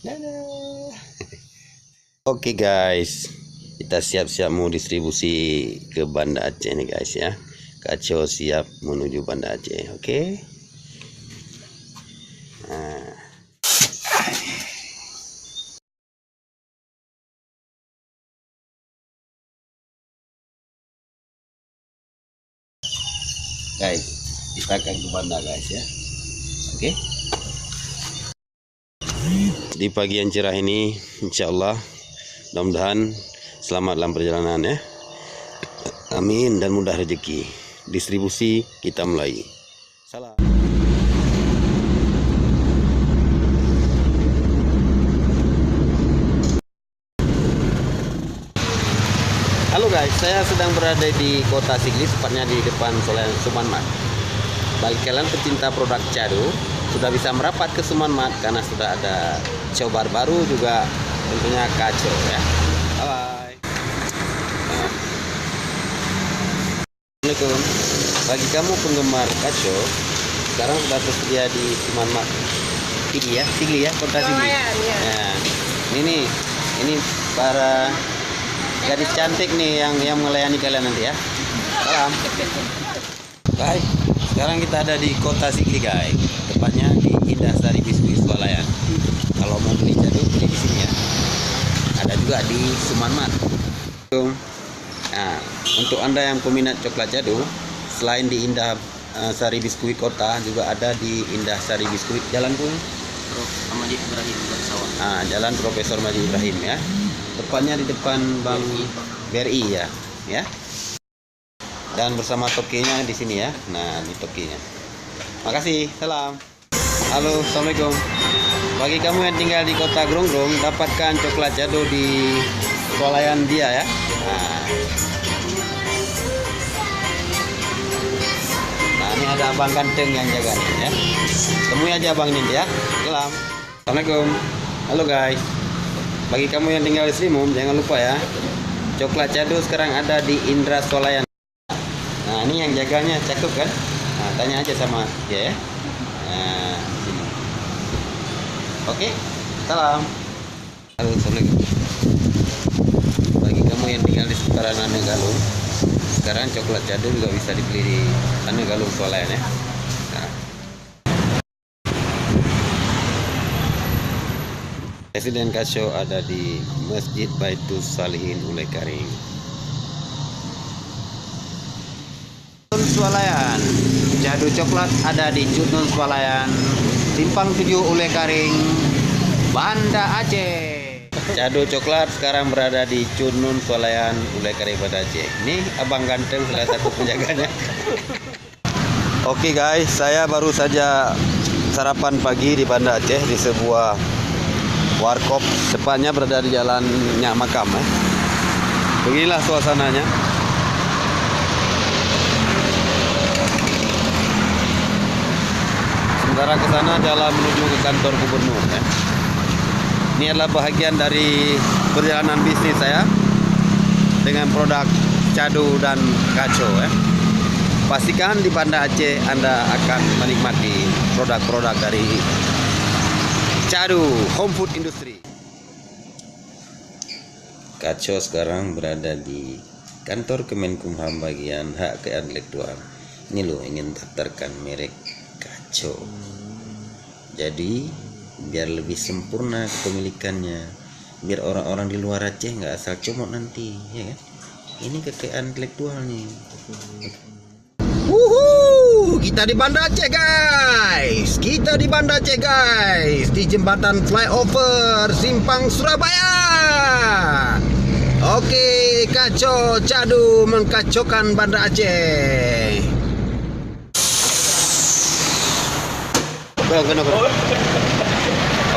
Dadah. Oke guys, kita siap-siap mau distribusi ke Banda Aceh nih guys ya. Kacau siap menuju Banda Aceh. Oke. Nah. Guys, kita akan ke Banda guys ya. Oke. Di pagi yang cerah ini, insya Allah, mudah-mudahan selamat dalam perjalanan ya. Amin dan mudah rezeki. Distribusi kita mulai. Salam. Halo guys, saya sedang berada di kota Sigli, tepatnya di depan Solayan Sumanmat. Bagi kalian pecinta produk Cado, sudah bisa merapat ke Sumanmat karena sudah ada cobar baru juga tentunya kacau ya. Bye. Assalamualaikum. Bagi kamu penggemar kacau, sekarang sudah tersedia di Sumanmat. Sigli ya, kota Sigli. Nah, ini para gadis cantik nih yang melayani kalian nanti ya. Salam. Baik, sekarang kita ada di kota Sigli guys, tepatnya di Indah Sari Biskuit Swalayan. Kalau mau beli Cado beli di sini ya. Ada juga di Sumanmat. Nah, untuk anda yang peminat coklat Cado, selain di Indah Sari Biskuit Kota, juga ada di Indah Sari Biskuit Jalan Pun Majid Ibrahim Sawah. Nah, Jalan Profesor Majid Ibrahim ya. Tepatnya di depan Bank BRI ya. Ya. Dan bersama tokinya di sini ya. Nah, di tokinya. Makasih. Salam. Halo, assalamualaikum. Bagi kamu yang tinggal di kota Gronggong, dapatkan coklat Cado di Swalayan dia ya. Nah, ini ada abang ganteng yang jaga nih ya. Temui aja abang ini ya. Salam. Assalamualaikum. Halo guys. Bagi kamu yang tinggal di Slimum, jangan lupa ya. Coklat Cado sekarang ada di Indra Swalayan. Nah, ini yang jaganya cakep kan? Nah, tanya aja sama dia ya. Nah, sini. Oke. Salam. Halo, assalamualaikum. Bagi kamu yang tinggal di seputaran Anegalung, sekarang coklat Cado juga bisa dibeli di Anegalung Swalayan ya. Nah. Presiden Kacau ada di Masjid Baitus Salihin Ule Karing. Swalayan, Cado coklat ada di Cudnun Swalayan, Simpang 7 Ule Karing, Banda Aceh. Cado coklat sekarang berada di Cudnun Swalayan Ule Karing, Banda Aceh. Ini abang ganteng salah satu penjaganya. Oke guys, saya baru saja sarapan pagi di Banda Aceh di sebuah warkop, tepatnya berada di Jalan Nyak Makam ya. Beginilah suasananya. Sementara ke sana jalan menuju ke kantor gubernur ya. Ini adalah bahagian dari perjalanan bisnis saya dengan produk Cado dan Kacau ya. Pastikan di Banda Aceh Anda akan menikmati produk-produk dari Cado Home Food Industry. Kacau sekarang berada di kantor Kemenkumham bagian hak kekayaan intelektual. Ini loh, ingin daftarkan merek Kacau. Jadi biar lebih sempurna kepemilikannya, biar orang-orang di luar Aceh nggak asal comot nanti, ya kan? Ini kekayaan intelektual nih. Kita di Banda Aceh guys. Kita di Banda Aceh guys, di jembatan flyover Simpang Surabaya. Oke, Kacau Cado mengkacaukan Banda Aceh.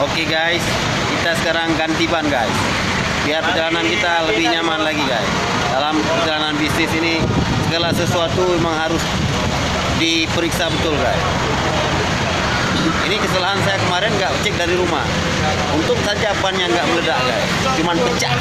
Oke guys, kita sekarang ganti ban guys, biar perjalanan kita lebih nyaman lagi guys. Dalam perjalanan bisnis ini segala sesuatu memang harus diperiksa betul guys. Ini kesalahan saya kemarin nggak cek dari rumah. Untung saja bannya nggak meledak guys, cuman pecah.